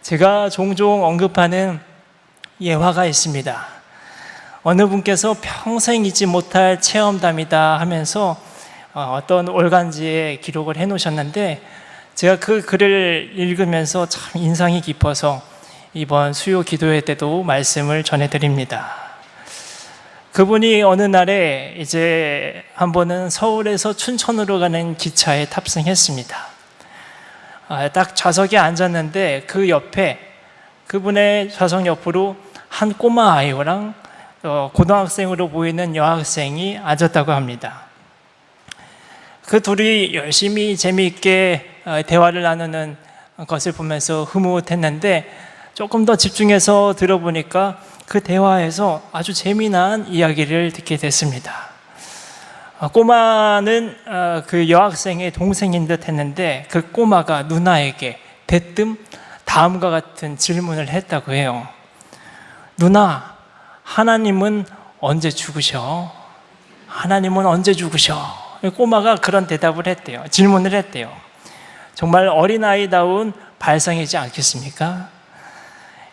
제가 종종 언급하는 예화가 있습니다. 어느 분께서 평생 잊지 못할 체험담이다 하면서 어떤 올간지에 기록을 해놓으셨는데, 제가 그 글을 읽으면서 참 인상이 깊어서 이번 수요 기도회 때도 말씀을 전해드립니다. 그분이 어느 날에 이제 한 번은 서울에서 춘천으로 가는 기차에 탑승했습니다. 딱 좌석에 앉았는데 그 옆에, 그분의 좌석 옆으로 한 꼬마 아이랑 고등학생으로 보이는 여학생이 앉았다고 합니다. 그 둘이 열심히 재미있게 대화를 나누는 것을 보면서 흐뭇했는데, 조금 더 집중해서 들어보니까 그 대화에서 아주 재미난 이야기를 듣게 됐습니다. 꼬마는 그 여학생의 동생인 듯 했는데, 그 꼬마가 누나에게 대뜸 다음과 같은 질문을 했다고 해요. 누나, 하나님은 언제 죽으셔? 하나님은 언제 죽으셔? 꼬마가 그런 대답을 했대요. 질문을 했대요. 정말 어린아이다운 발상이지 않겠습니까?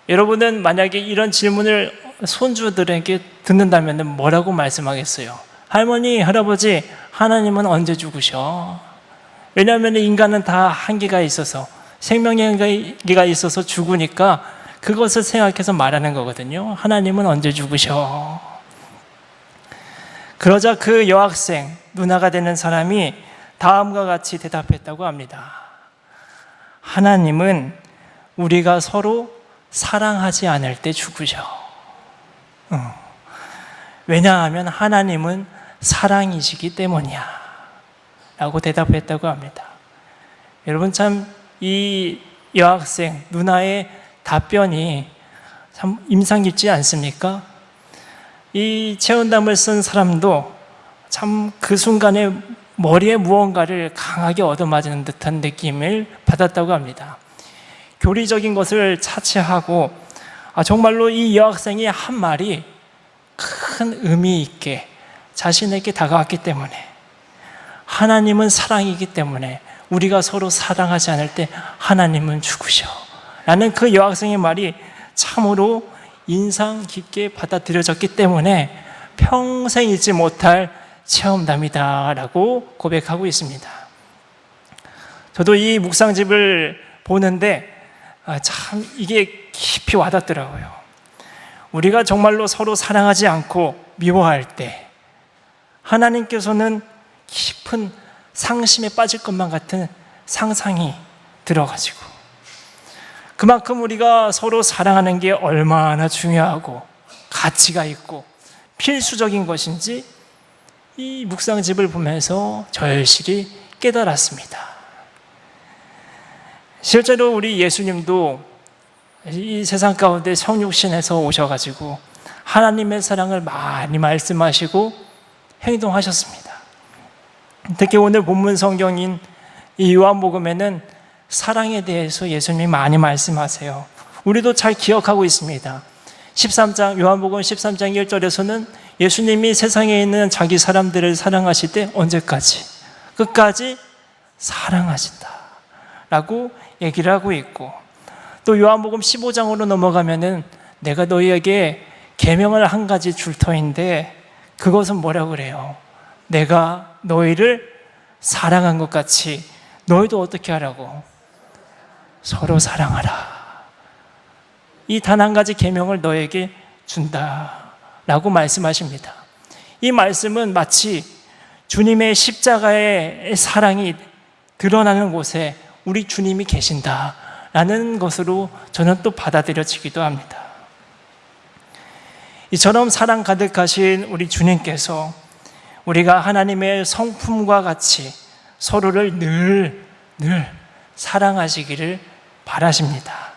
여러분은 만약에 이런 질문을 손주들에게 듣는다면 뭐라고 말씀하겠어요? 할머니, 할아버지, 하나님은 언제 죽으셔? 왜냐하면 인간은 다 한계가 있어서, 생명의 한계가 있어서 죽으니까 그것을 생각해서 말하는 거거든요. 하나님은 언제 죽으셔? 그러자 그 여학생, 누나가 되는 사람이 다음과 같이 대답했다고 합니다. 하나님은 우리가 서로 사랑하지 않을 때 죽으셔. 왜냐하면 하나님은 사랑이시기 때문이야 라고 대답했다고 합니다. 여러분, 참 이 여학생 누나의 답변이 참 인상 깊지 않습니까? 이 체험담을 쓴 사람도 참 그 순간에 머리에 무언가를 강하게 얻어맞는 듯한 느낌을 받았다고 합니다. 교리적인 것을 차치하고 정말로 이 여학생이 한 말이 큰 의미 있게 자신에게 다가왔기 때문에, 하나님은 사랑이기 때문에 우리가 서로 사랑하지 않을 때 하나님은 죽으셔 라는 그 여학생의 말이 참으로 인상 깊게 받아들여졌기 때문에 평생 잊지 못할 체험담이다 라고 고백하고 있습니다. 저도 이 묵상집을 보는데 참 이게 깊이 와닿더라고요. 우리가 정말로 서로 사랑하지 않고 미워할 때 하나님께서는 깊은 상심에 빠질 것만 같은 상상이 들어가지고, 그만큼 우리가 서로 사랑하는 게 얼마나 중요하고 가치가 있고 필수적인 것인지 이 묵상집을 보면서 절실히 깨달았습니다. 실제로 우리 예수님도 이 세상 가운데 성육신에서 오셔가지고 하나님의 사랑을 많이 말씀하시고 행동하셨습니다. 특히 오늘 본문 성경인 이 요한복음에는 사랑에 대해서 예수님이 많이 말씀하세요. 우리도 잘 기억하고 있습니다. 13장, 요한복음 13장 1절에서는 예수님이 세상에 있는 자기 사람들을 사랑하실 때 언제까지? 끝까지 사랑하신다 라고 얘기를 하고 있고, 또 요한복음 15장으로 넘어가면은 내가 너희에게 계명을 한 가지 줄 터인데 그것은 뭐라고 그래요? 내가 너희를 사랑한 것 같이 너희도 어떻게 하라고? 서로 사랑하라. 이 단 한 가지 계명을 너에게 준다라고 말씀하십니다. 이 말씀은 마치 주님의 십자가의 사랑이 드러나는 곳에 우리 주님이 계신다라는 것으로 저는 또 받아들여지기도 합니다. 이처럼 사랑 가득하신 우리 주님께서 우리가 하나님의 성품과 같이 서로를 늘 사랑하시기를 바라십니다.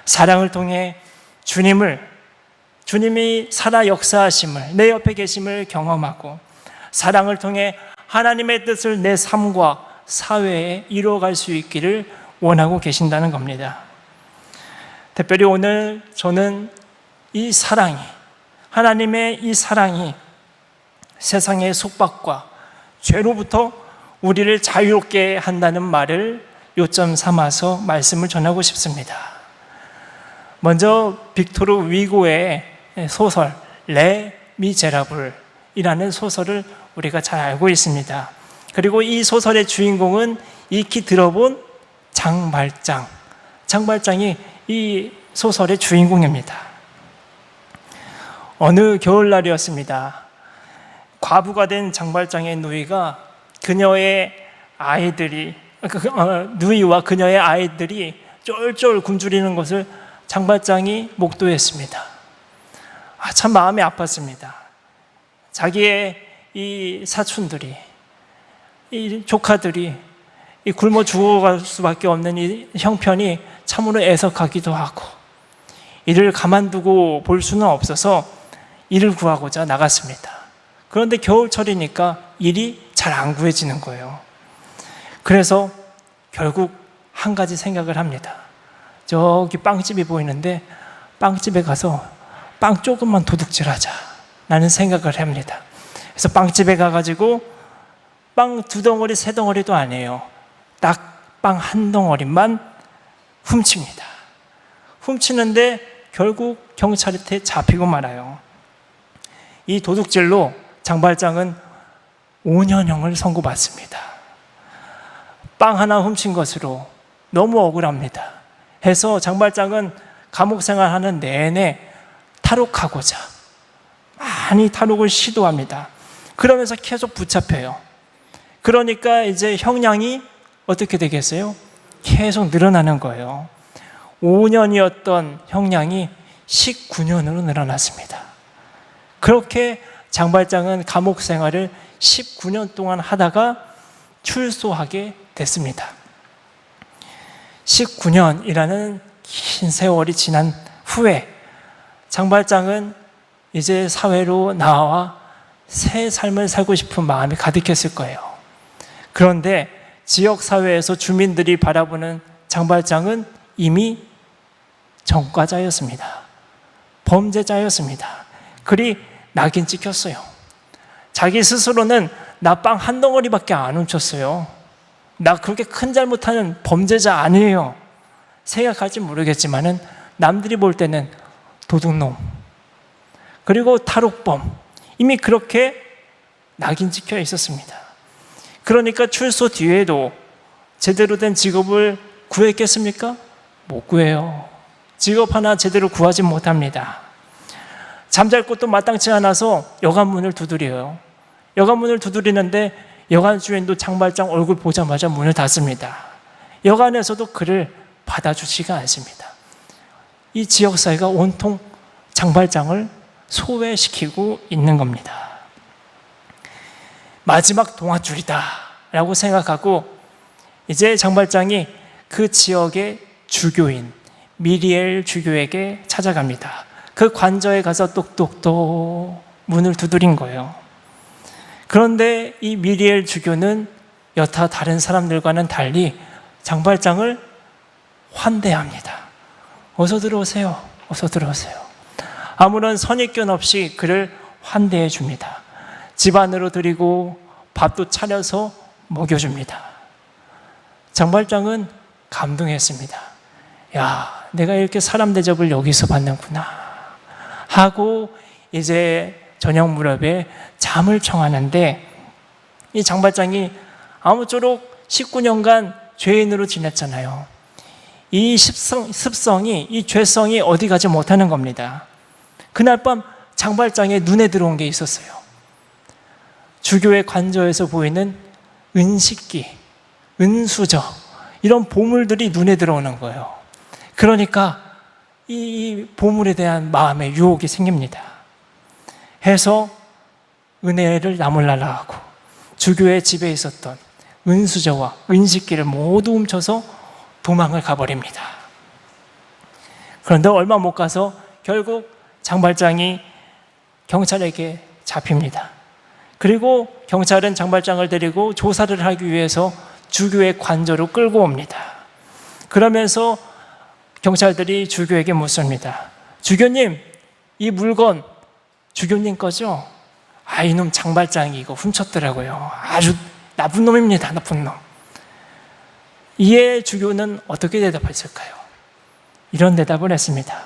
사랑을 통해 주님이 살아 역사하심을, 내 옆에 계심을 경험하고, 사랑을 통해 하나님의 뜻을 내 삶과 사회에 이루어갈 수 있기를 원하고 계신다는 겁니다. 특별히 오늘 저는 이 사랑이, 하나님의 이 사랑이 세상의 속박과 죄로부터 우리를 자유롭게 한다는 말을 요점 삼아서 말씀을 전하고 싶습니다. 먼저 빅토르 위고의 소설 레 미제라블이라는 소설을 우리가 잘 알고 있습니다. 그리고 이 소설의 주인공은 익히 들어본 장발장이 이 소설의 주인공입니다. 어느 겨울날이었습니다. 과부가 된 장발장의 누이가 누이와 그녀의 아이들이 쫄쫄 굶주리는 것을 장발장이 목도했습니다. 참 마음이 아팠습니다. 자기의 이 사촌들이, 이 조카들이 굶어 죽어갈 수밖에 없는 이 형편이 참으로 애석하기도 하고, 이를 가만두고 볼 수는 없어서 일을 구하고자 나갔습니다. 그런데 겨울철이니까 일이 잘 안 구해지는 거예요. 그래서 결국 한 가지 생각을 합니다. 저기 빵집이 보이는데 빵집에 가서 빵 조금만 도둑질하자 라는 생각을 합니다. 그래서 빵집에 가가지고 빵 2덩어리 3덩어리도 아니에요. 딱 빵 1덩어리만 훔칩니다. 훔치는데 결국 경찰한테 잡히고 말아요. 이 도둑질로 장발장은 5년형을 선고받습니다. 빵 하나 훔친 것으로 너무 억울합니다. 해서 장발장은 감옥 생활하는 내내 탈옥하고자 많이 탈옥을 시도합니다. 그러면서 계속 붙잡혀요. 그러니까 이제 형량이 어떻게 되겠어요? 계속 늘어나는 거예요. 5년이었던 형량이 19년으로 늘어났습니다. 그렇게 장발장은 감옥 생활을 19년 동안 하다가 출소하게 됐습니다. 19년이라는 긴 세월이 지난 후에 장발장은 이제 사회로 나와 새 삶을 살고 싶은 마음이 가득했을 거예요. 그런데 지역사회에서 주민들이 바라보는 장발장은 이미 전과자였습니다. 범죄자였습니다. 그리 낙인 찍혔어요. 자기 스스로는 나 빵 1덩어리밖에 안 훔쳤어요. 나 그렇게 큰 잘못하는 범죄자 아니에요. 생각할지 모르겠지만은 남들이 볼 때는 도둑놈, 그리고 탈옥범, 이미 그렇게 낙인 찍혀 있었습니다. 그러니까 출소 뒤에도 제대로 된 직업을 구했겠습니까? 못 구해요. 직업 하나 제대로 구하지 못합니다. 잠잘 곳도 마땅치 않아서 여관문을 두드려요. 여관문을 두드리는데 여관 주인도 장발장 얼굴 보자마자 문을 닫습니다. 여관에서도 그를 받아주지가 않습니다. 이 지역사회가 온통 장발장을 소외시키고 있는 겁니다. 마지막 동아줄이다 라고 생각하고 이제 장발장이 그 지역의 주교인 미리엘 주교에게 찾아갑니다. 그 관저에 가서 똑똑똑 문을 두드린 거예요. 그런데 이 미리엘 주교는 여타 다른 사람들과는 달리 장발장을 환대합니다. 어서 들어오세요. 어서 들어오세요. 아무런 선입견 없이 그를 환대해 줍니다. 집 안으로 들이고 밥도 차려서 먹여줍니다. 장발장은 감동했습니다. 야, 내가 이렇게 사람 대접을 여기서 받는구나 하고 이제 저녁 무렵에 잠을 청하는데 이 장발장이 아무쪼록 19년간 죄인으로 지냈잖아요. 이 습성이, 이 죄성이 어디 가지 못하는 겁니다. 그날 밤 장발장의 눈에 들어온 게 있었어요. 주교의 관저에서 보이는 은식기, 은수저, 이런 보물들이 눈에 들어오는 거예요. 그러니까 이 보물에 대한 마음의 유혹이 생깁니다. 해서 은혜를 나몰라라 하고 주교의 집에 있었던 은수저와 은식기를 모두 훔쳐서 도망을 가버립니다. 그런데 얼마 못 가서 결국 장발장이 경찰에게 잡힙니다. 그리고 경찰은 장발장을 데리고 조사를 하기 위해서 주교의 관저로 끌고 옵니다. 그러면서 경찰들이 주교에게 묻습니다. 주교님, 이 물건 주교님 거죠? 이놈 장발장이 이거 훔쳤더라고요. 아주 나쁜 놈입니다. 나쁜 놈. 이에 주교는 어떻게 대답했을까요? 이런 대답을 했습니다.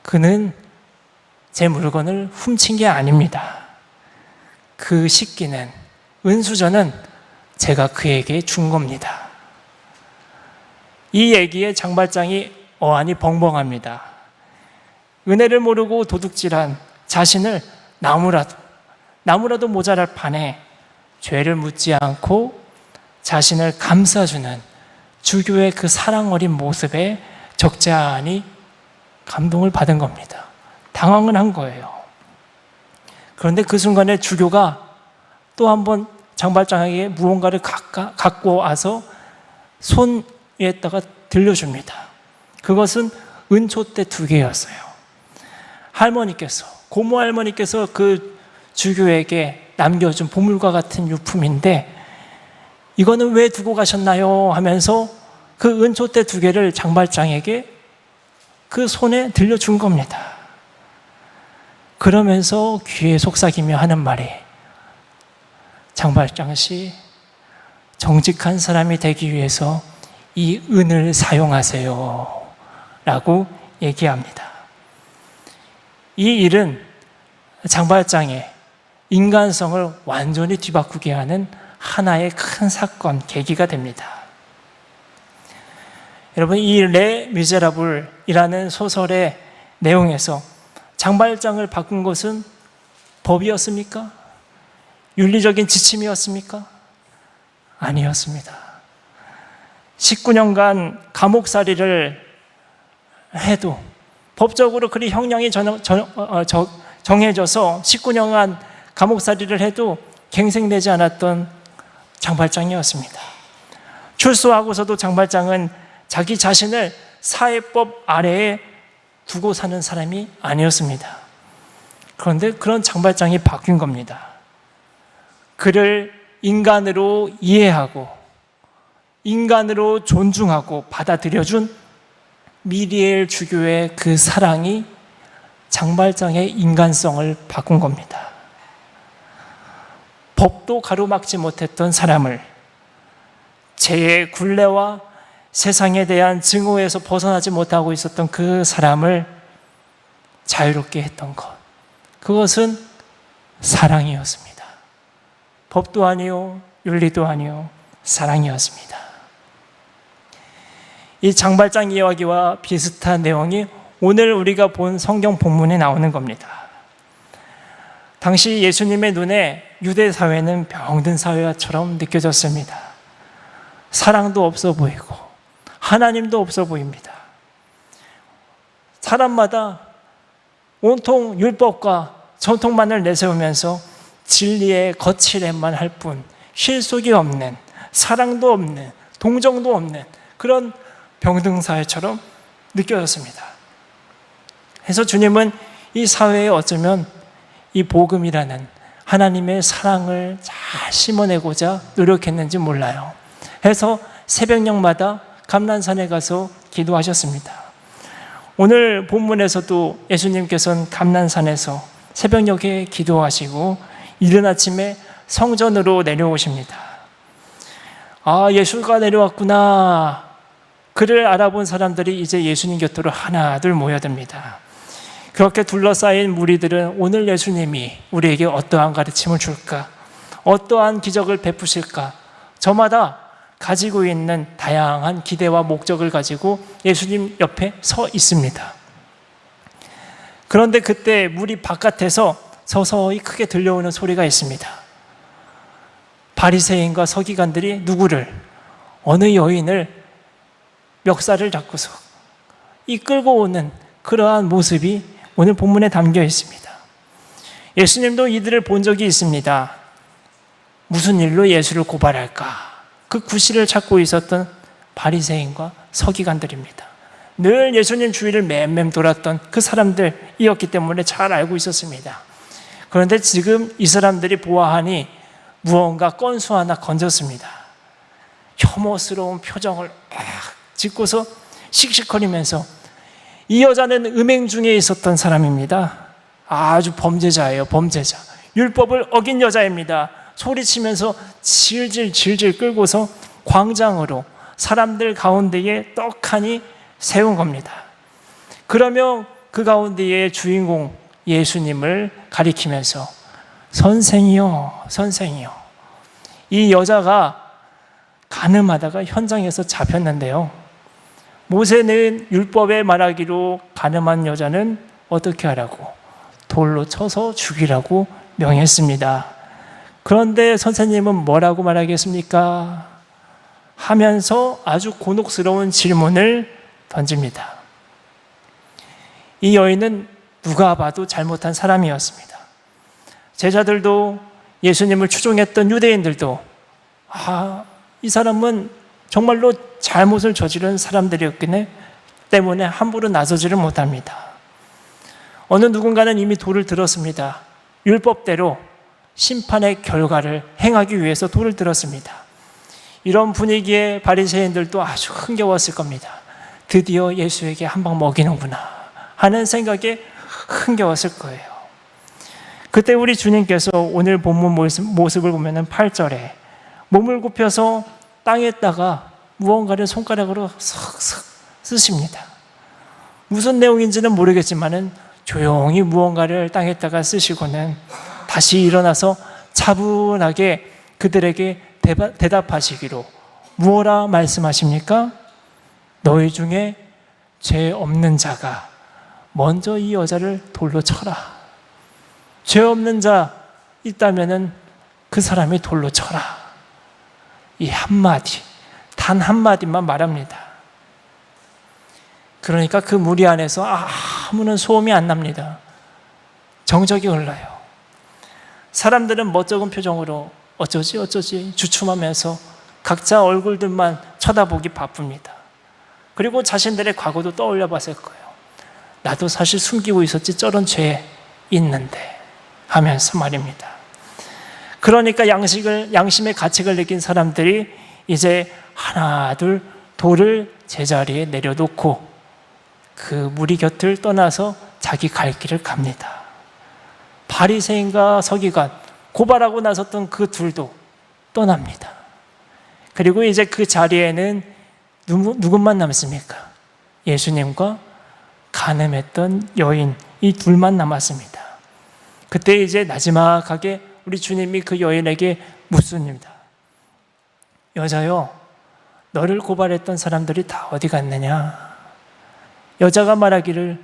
그는 제 물건을 훔친 게 아닙니다. 그 식기는, 은수저는 제가 그에게 준 겁니다. 이 얘기에 장발장이 어안이 벙벙합니다. 은혜를 모르고 도둑질한 자신을 나무라도 모자랄 판에 죄를 묻지 않고 자신을 감싸주는 주교의 그 사랑 어린 모습에 적잖이 감동을 받은 겁니다. 당황을 한 거예요. 그런데 그 순간에 주교가 또 한 번 장발장에게 무언가를 갖고 와서 손 위에다가 들려줍니다. 그것은 은촛대 2개였어요. 고모 할머니께서 그 주교에게 남겨준 보물과 같은 유품인데 이거는 왜 두고 가셨나요? 하면서 그 은촛대 2개를 장발장에게 그 손에 들려준 겁니다. 그러면서 귀에 속삭이며 하는 말이, 장발장 씨, 정직한 사람이 되기 위해서 이 은을 사용하세요 라고 얘기합니다. 이 일은 장발장의 인간성을 완전히 뒤바꾸게 하는 하나의 큰 사건, 계기가 됩니다. 여러분, 이 레 미제라블이라는 소설의 내용에서 장발장을 바꾼 것은 법이었습니까? 윤리적인 지침이었습니까? 아니었습니다. 19년간 감옥살이를 해도 법적으로 그리 형량이 정해져서 19년간 감옥살이를 해도 갱생되지 않았던 장발장이었습니다. 출소하고서도 장발장은 자기 자신을 사회법 아래에 두고 사는 사람이 아니었습니다. 그런데 그런 장발장이 바뀐 겁니다. 그를 인간으로 이해하고 인간으로 존중하고 받아들여준 미리엘 주교의 그 사랑이 장발장의 인간성을 바꾼 겁니다. 법도 가로막지 못했던 사람을, 죄의 굴레와 세상에 대한 증오에서 벗어나지 못하고 있었던 그 사람을 자유롭게 했던 것, 그것은 사랑이었습니다. 법도 아니요, 윤리도 아니요, 사랑이었습니다. 이 장발장 이야기와 비슷한 내용이 오늘 우리가 본 성경 본문에 나오는 겁니다. 당시 예수님의 눈에 유대 사회는 병든 사회처럼 느껴졌습니다. 사랑도 없어 보이고 하나님도 없어 보입니다. 사람마다 온통 율법과 전통만을 내세우면서 진리의 거칠에만 할 뿐 실속이 없는, 사랑도 없는, 동정도 없는 그런 병든 사회처럼 느껴졌습니다. 그래서 주님은 이 사회에 어쩌면 이 복음이라는 하나님의 사랑을 잘 심어내고자 노력했는지 몰라요. 그래서 새벽녘마다 감난산에 가서 기도하셨습니다. 오늘 본문에서도 예수님께서는 감난산에서 새벽녘에 기도하시고 이른 아침에 성전으로 내려오십니다. 아, 예수가 내려왔구나. 그를 알아본 사람들이 이제 예수님 곁으로 하나둘 모여듭니다. 그렇게 둘러싸인 무리들은 오늘 예수님이 우리에게 어떠한 가르침을 줄까? 어떠한 기적을 베푸실까? 저마다 가지고 있는 다양한 기대와 목적을 가지고 예수님 옆에 서 있습니다. 그런데 그때 무리 바깥에서 서서히 크게 들려오는 소리가 있습니다. 바리새인과 서기관들이 누구를, 어느 여인을 멱살을 잡고서 이끌고 오는 그러한 모습이 오늘 본문에 담겨 있습니다. 예수님도 이들을 본 적이 있습니다. 무슨 일로 예수를 고발할까? 그 구실을 찾고 있었던 바리새인과 서기관들입니다. 늘 예수님 주위를 맴맴 돌았던 그 사람들이었기 때문에 잘 알고 있었습니다. 그런데 지금 이 사람들이 보아하니 무언가 건수 하나 건졌습니다. 혐오스러운 표정을 짓고서 씩씩거리면서, 이 여자는 음행 중에 있었던 사람입니다. 아주 범죄자예요, 범죄자. 율법을 어긴 여자입니다. 소리치면서 질질 끌고서 광장으로 사람들 가운데에 떡하니 세운 겁니다. 그러면 그 가운데의 주인공 예수님을 가리키면서 선생이요, 선생이요. 이 여자가 간음하다가 현장에서 잡혔는데요. 모세는 율법에 말하기로 간음한 여자는 어떻게 하라고? 돌로 쳐서 죽이라고 명했습니다. 그런데 선생님은 뭐라고 말하겠습니까? 하면서 아주 곤혹스러운 질문을 던집니다. 이 여인은 누가 봐도 잘못한 사람이었습니다. 제자들도 예수님을 추종했던 유대인들도 이 사람은 정말로 잘못을 저지른 사람들이었기 때문에 함부로 나서지를 못합니다. 어느 누군가는 이미 돌을 들었습니다. 율법대로 심판의 결과를 행하기 위해서 돌을 들었습니다. 이런 분위기에 바리새인들도 아주 흥겨웠을 겁니다. 드디어 예수에게 한 방 먹이는구나 하는 생각에 흥겨웠을 거예요. 그때 우리 주님께서 오늘 본문 모습을 보면 8절에 몸을 굽혀서 땅에다가 무언가를 손가락으로 슥슥 쓰십니다. 무슨 내용인지는 모르겠지만 조용히 무언가를 땅에다가 쓰시고는 다시 일어나서 차분하게 그들에게 대답하시기로 무엇라 말씀하십니까? 너희 중에 죄 없는 자가 먼저 이 여자를 돌로 쳐라. 죄 없는 자 있다면은 그 사람이 돌로 쳐라. 이 한마디, 단 한마디만 말합니다. 그러니까 그 무리 안에서 아무런 소음이 안 납니다. 정적이 흘러요. 사람들은 멋쩍은 표정으로 어쩌지 주춤하면서 각자 얼굴들만 쳐다보기 바쁩니다. 그리고 자신들의 과거도 떠올려 봤을 거예요. 나도 사실 숨기고 있었지 저런 죄 있는데 하면서 말입니다. 그러니까 양심의 가책을 느낀 사람들이 이제 하나 둘 돌을 제자리에 내려놓고 그 무리 곁을 떠나서 자기 갈 길을 갑니다. 바리새인과 서기관 고발하고 나섰던 그 둘도 떠납니다. 그리고 이제 그 자리에는 누구만 남습니까? 예수님과 간음했던 여인 이 둘만 남았습니다. 그때 이제 나지막하게 우리 주님이 그 여인에게 묻습니다. 여자요, 너를 고발했던 사람들이 다 어디 갔느냐? 여자가 말하기를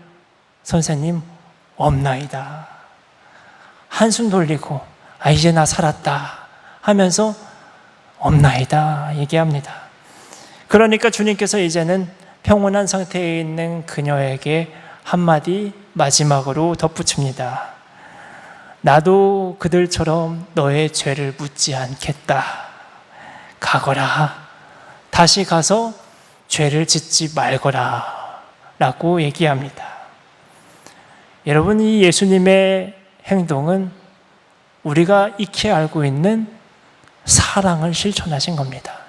선생님 없나이다. 한숨 돌리고 이제 나 살았다 하면서 없나이다 얘기합니다. 그러니까 주님께서 이제는 평온한 상태에 있는 그녀에게 한마디 마지막으로 덧붙입니다. 나도 그들처럼 너의 죄를 묻지 않겠다. 가거라. 다시 가서 죄를 짓지 말거라. 라고 얘기합니다. 여러분, 이 예수님의 행동은 우리가 익히 알고 있는 사랑을 실천하신 겁니다.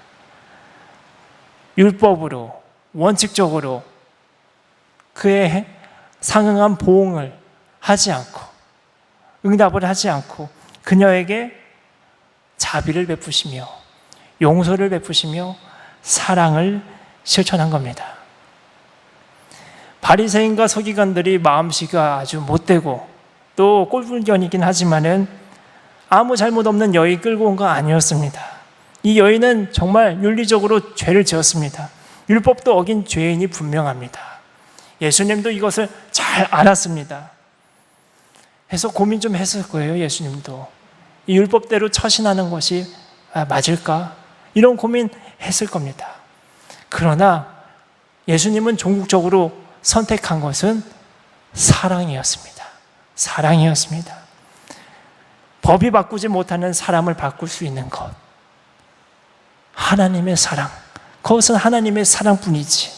율법으로, 원칙적으로 그의 상응한 보응을 하지 않고, 응답을 하지 않고 그녀에게 자비를 베푸시며 용서를 베푸시며 사랑을 실천한 겁니다. 바리새인과 서기관들이 마음씨가 아주 못되고 또 꼴불견이긴 하지만은 아무 잘못 없는 여인 끌고 온 거 아니었습니다. 이 여인은 정말 윤리적으로 죄를 지었습니다. 율법도 어긴 죄인이 분명합니다. 예수님도 이것을 잘 알았습니다. 해서 고민 좀 했을 거예요. 예수님도 이 율법대로 처신하는 것이 맞을까? 이런 고민했을 겁니다. 그러나 예수님은 종국적으로 선택한 것은 사랑이었습니다. 사랑이었습니다. 법이 바꾸지 못하는 사람을 바꿀 수 있는 것, 하나님의 사랑, 그것은 하나님의 사랑뿐이지.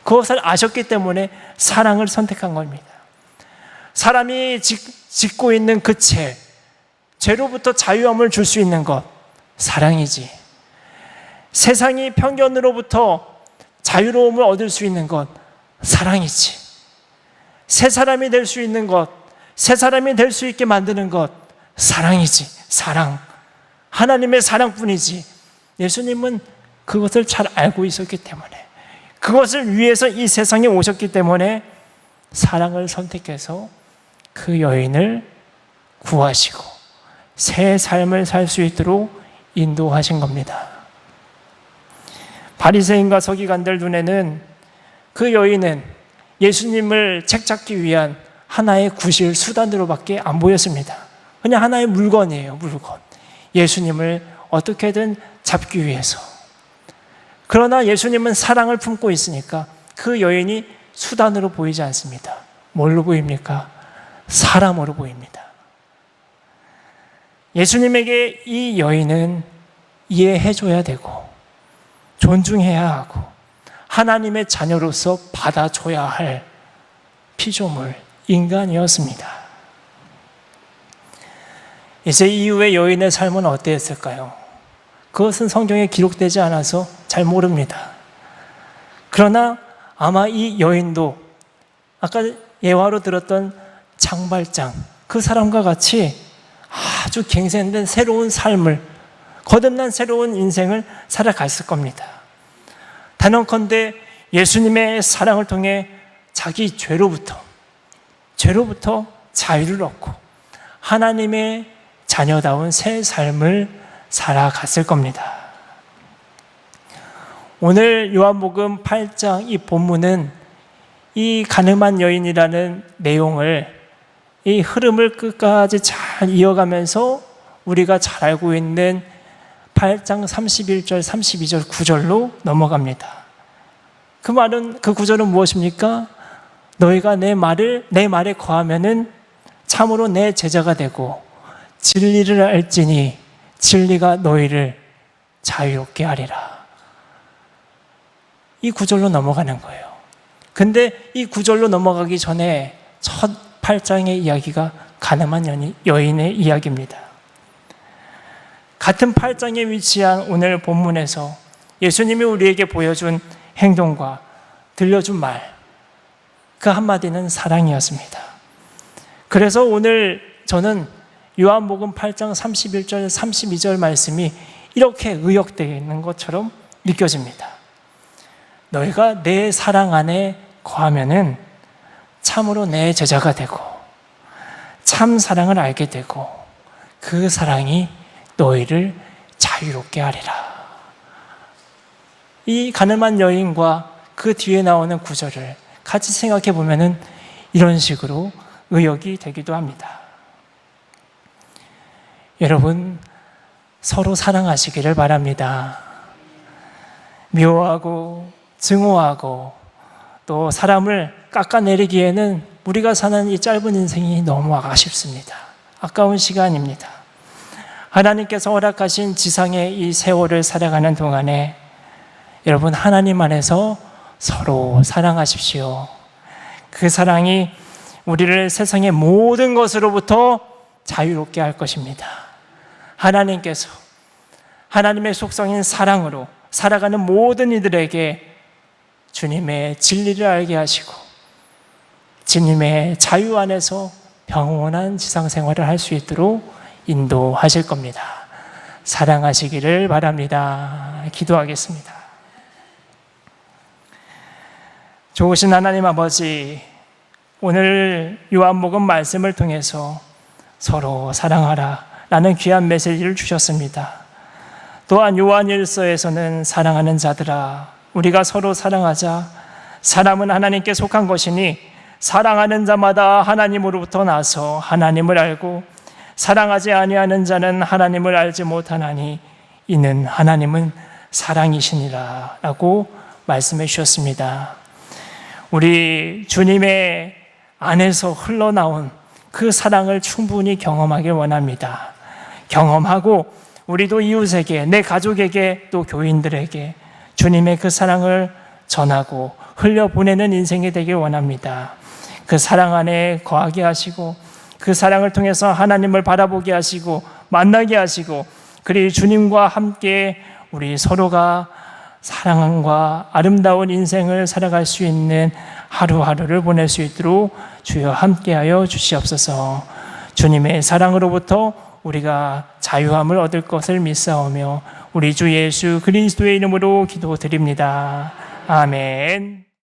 그것을 아셨기 때문에 사랑을 선택한 겁니다. 사람이 짓고 있는 그 죄로부터 자유함을 줄 수 있는 것, 사랑이지. 세상이 편견으로부터 자유로움을 얻을 수 있는 것, 사랑이지. 새 사람이 될 수 있는 것, 새 사람이 될 수 있게 만드는 것, 사랑이지. 사랑. 하나님의 사랑뿐이지. 예수님은 그것을 잘 알고 있었기 때문에 그것을 위해서 이 세상에 오셨기 때문에 사랑을 선택해서 그 여인을 구하시고 새 삶을 살 수 있도록 인도하신 겁니다. 바리새인과 서기관들 눈에는 그 여인은 예수님을 책잡기 위한 하나의 구실 수단으로밖에 안 보였습니다. 그냥 하나의 물건이에요, 물건. 예수님을 어떻게든 잡기 위해서. 그러나 예수님은 사랑을 품고 있으니까 그 여인이 수단으로 보이지 않습니다. 뭘로 보입니까? 사람으로 보입니다. 예수님에게 이 여인은 이해해줘야 되고 존중해야 하고 하나님의 자녀로서 받아줘야 할 피조물, 인간이었습니다. 이제 이후의 여인의 삶은 어땠을까요? 그것은 성경에 기록되지 않아서 잘 모릅니다. 그러나 아마 이 여인도 아까 예화로 들었던 장발장, 그 사람과 같이 아주 갱생된 새로운 삶을, 거듭난 새로운 인생을 살아갔을 겁니다. 단언컨대 예수님의 사랑을 통해 자기 죄로부터 자유를 얻고 하나님의 자녀다운 새 삶을 살아갔을 겁니다. 오늘 요한복음 8장 이 본문은 이 가늠한 여인이라는 내용을, 이 흐름을 끝까지 잘 이어가면서 우리가 잘 알고 있는 8장 31절, 32절 구절로 넘어갑니다. 그 말은, 그 구절은 무엇입니까? 너희가 내 말에 거하면은 참으로 내 제자가 되고 진리를 알지니 진리가 너희를 자유롭게 하리라. 이 구절로 넘어가는 거예요. 근데 이 구절로 넘어가기 전에 첫 8장의 이야기가 가늠한 여인의 이야기입니다. 같은 8장에 위치한 오늘 본문에서 예수님이 우리에게 보여준 행동과 들려준 말, 그 한마디는 사랑이었습니다. 그래서 오늘 저는 요한복음 8장 31절, 32절 말씀이 이렇게 의역되어 있는 것처럼 느껴집니다. 너희가 내 사랑 안에 거하면은 참으로 내 제자가 되고 참 사랑을 알게 되고 그 사랑이 너희를 자유롭게 하리라. 이 가늠한 여인과 그 뒤에 나오는 구절을 같이 생각해 보면은 이런 식으로 의역이 되기도 합니다. 여러분, 서로 사랑하시기를 바랍니다. 미워하고 증오하고 또 사람을 깎아내리기에는 우리가 사는 이 짧은 인생이 너무 아쉽습니다. 아까운 시간입니다. 하나님께서 허락하신 지상의 이 세월을 살아가는 동안에 여러분, 하나님 안에서 서로 사랑하십시오. 그 사랑이 우리를 세상의 모든 것으로부터 자유롭게 할 것입니다. 하나님께서 하나님의 속성인 사랑으로 살아가는 모든 이들에게 주님의 진리를 알게 하시고 주님의 자유 안에서 평온한 지상생활을 할 수 있도록 인도하실 겁니다. 사랑하시기를 바랍니다. 기도하겠습니다. 좋으신 하나님 아버지, 오늘 요한복음 말씀을 통해서 서로 사랑하라 라는 귀한 메시지를 주셨습니다. 또한 요한일서에서는 사랑하는 자들아 우리가 서로 사랑하자. 사람은 하나님께 속한 것이니 사랑하는 자마다 하나님으로부터 나서 하나님을 알고 사랑하지 아니하는 자는 하나님을 알지 못하나니 이는 하나님은 사랑이시니라 라고 말씀해 주셨습니다. 우리 주님의 안에서 흘러나온 그 사랑을 충분히 경험하길 원합니다. 경험하고 우리도 이웃에게, 내 가족에게, 또 교인들에게 주님의 그 사랑을 전하고 흘려보내는 인생이 되길 원합니다. 그 사랑 안에 거하게 하시고 그 사랑을 통해서 하나님을 바라보게 하시고 만나게 하시고 그리고 주님과 함께 우리 서로가 사랑과 아름다운 인생을 살아갈 수 있는 하루하루를 보낼 수 있도록 주여 함께하여 주시옵소서. 주님의 사랑으로부터 우리가 자유함을 얻을 것을 믿사오며 우리 주 예수 그리스도의 이름으로 기도드립니다. 아멘.